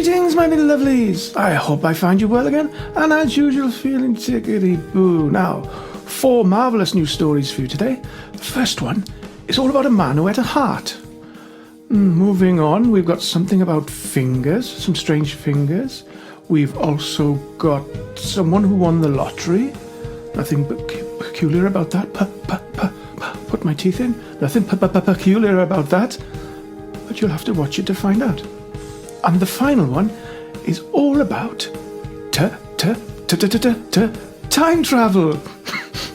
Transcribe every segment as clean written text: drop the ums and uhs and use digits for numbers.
Greetings, my little lovelies. I hope I find you well again, and as usual, feeling tickety-boo. Now, 4 marvellous new stories for you today. The first one is all about a man who had a heart. Moving on, we've got something about fingers, some strange fingers. We've also got someone who won the lottery. Nothing peculiar about that. Put my teeth in. Nothing peculiar about that. But you'll have to watch it to find out. And the final one is all about time travel.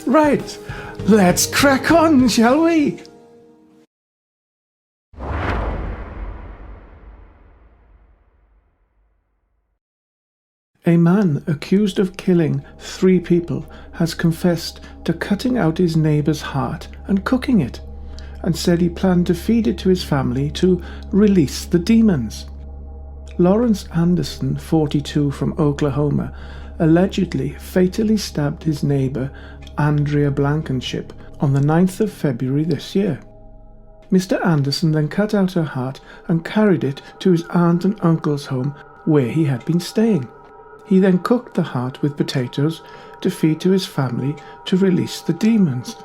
Right, let's crack on, shall we? A man accused of killing 3 people has confessed to cutting out his neighbour's heart and cooking it, and said he planned to feed it to his family to release the demons. Lawrence Anderson, 42, from Oklahoma, allegedly fatally stabbed his neighbour, Andrea Blankenship, on the 9th of February this year. Mr. Anderson then cut out her heart and carried it to his aunt and uncle's home where he had been staying. He then cooked the heart with potatoes to feed to his family to release the demons.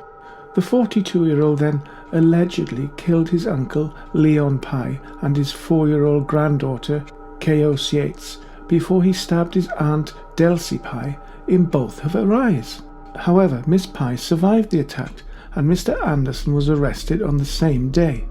The 42-year-old then allegedly killed his uncle, Leon Pye, and his 4-year-old granddaughter, K.O.C. Yates, before he stabbed his aunt, Delcy Pye, in both of her eyes. However, Miss Pye survived the attack, and Mr. Anderson was arrested on the same day.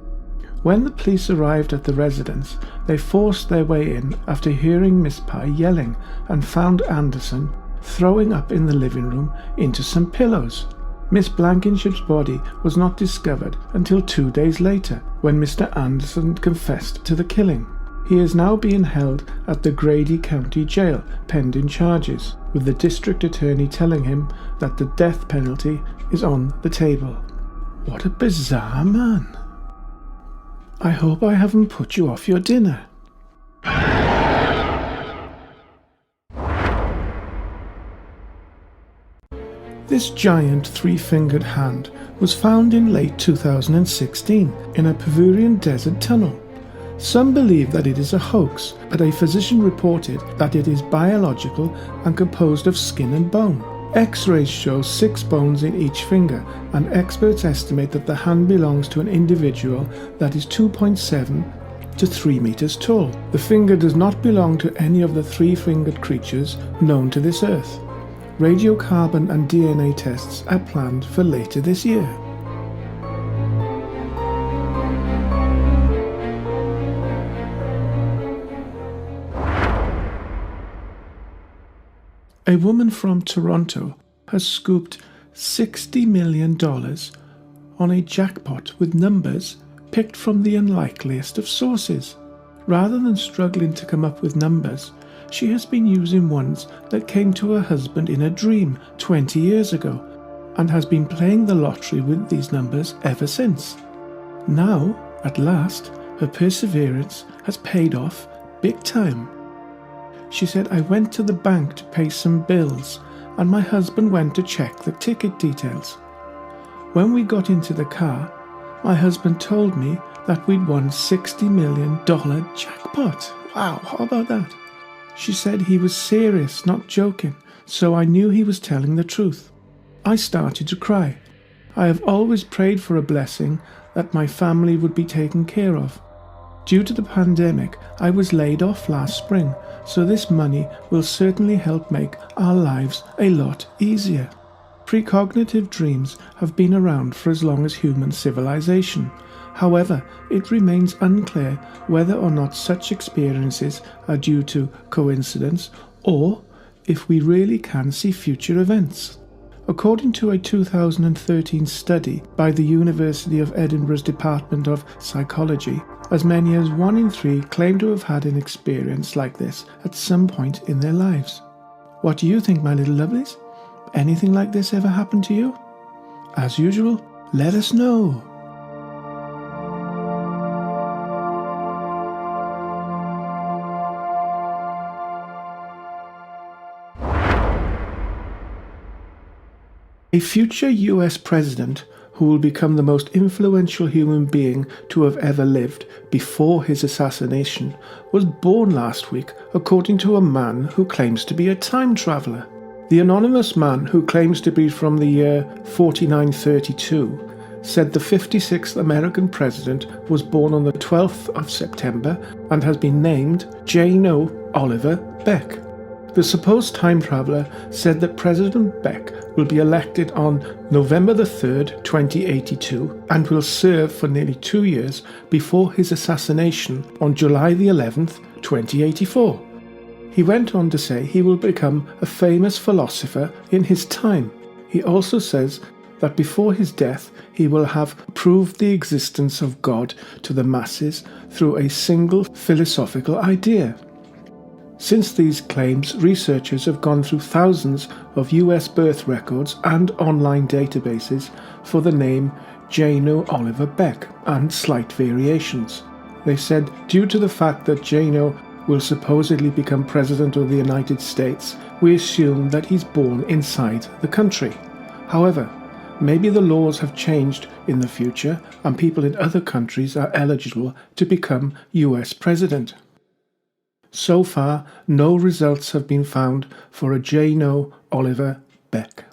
When the police arrived at the residence, they forced their way in after hearing Miss Pye yelling and found Anderson throwing up in the living room into some pillows. Miss Blankenship's body was not discovered until 2 days later, when Mr. Anderson confessed to the killing. He is now being held at the Grady County Jail pending charges, with the district attorney telling him that the death penalty is on the table. What a bizarre man. I hope I haven't put you off your dinner. This giant 3-fingered hand was found in late 2016 in a Peruvian desert tunnel. Some believe that it is a hoax, but a physician reported that it is biological and composed of skin and bone. X-rays show 6 bones in each finger, and experts estimate that the hand belongs to an individual that is 2.7 to 3 meters tall. The finger does not belong to any of the 3-fingered creatures known to this earth. Radiocarbon and DNA tests are planned for later this year. A woman from Toronto has scooped $60 million on a jackpot with numbers picked from the unlikeliest of sources. Rather than struggling to come up with numbers, she has been using ones that came to her husband in a dream 20 years ago, and has been playing the lottery with these numbers ever since. Now, at last, her perseverance has paid off big time. She said, "I went to the bank to pay some bills, and my husband went to check the ticket details. When we got into the car, my husband told me that we'd won $60 million jackpot. Wow, how about that?" She said he was serious, not joking, so I knew he was telling the truth. I started to cry. I have always prayed for a blessing that my family would be taken care of. Due to the pandemic, I was laid off last spring, so this money will certainly help make our lives a lot easier. Precognitive dreams have been around for as long as human civilization. However, it remains unclear whether or not such experiences are due to coincidence or if we really can see future events. According to a 2013 study by the University of Edinburgh's Department of Psychology, as many as 1 in 3 claim to have had an experience like this at some point in their lives. What do you think, my little lovelies? Anything like this ever happened to you? As usual, let us know. A future US president who will become the most influential human being to have ever lived before his assassination, was born last week according to a man who claims to be a time traveller. The anonymous man, who claims to be from the year 4932, said the 56th American president was born on the 12th of September and has been named J.No. Oliver Beck. The supposed time traveller said that President Beck will be elected on November the 3rd, 2082, and will serve for nearly 2 years before his assassination on July the 11th, 2084. He went on to say he will become a famous philosopher in his time. He also says that before his death he will have proved the existence of God to the masses through a single philosophical idea. Since these claims, researchers have gone through thousands of US birth records and online databases for the name J.No. Oliver Beck and slight variations. They said due to the fact that J.No. will supposedly become President of the United States, we assume that he's born inside the country. However, maybe the laws have changed in the future and people in other countries are eligible to become US President. So far, no results have been found for a J.No. Oliver Beck.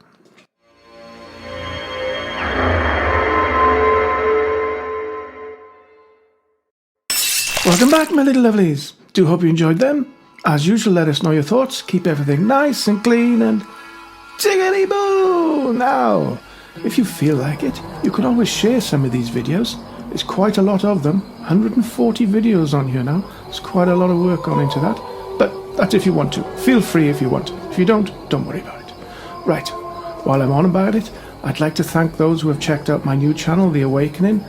Welcome back, my little lovelies. Do hope you enjoyed them. As usual, let us know your thoughts. Keep everything nice and clean and tiggity-boo! Now, if you feel like it, you can always share some of these videos. There's quite a lot of them. 140 videos on here now. There's quite a lot of work gone into that. But that's if you want to. Feel free if you want. If you don't worry about it. Right, while I'm on about it, I'd like to thank those who have checked out my new channel, The Awakening.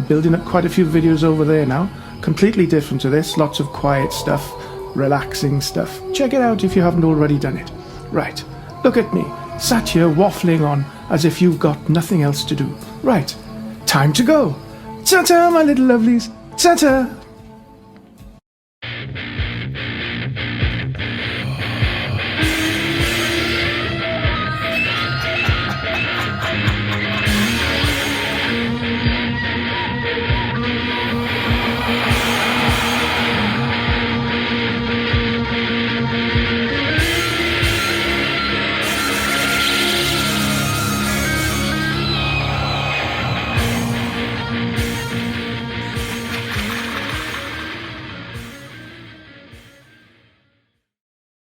Building up quite a few videos over there now. Completely different to this. Lots of quiet stuff. Relaxing stuff. Check it out if you haven't already done it. Right, look at me. Sat here waffling on as if you've got nothing else to do. Right, time to go. Ta-ta, my little lovelies. Ta-ta.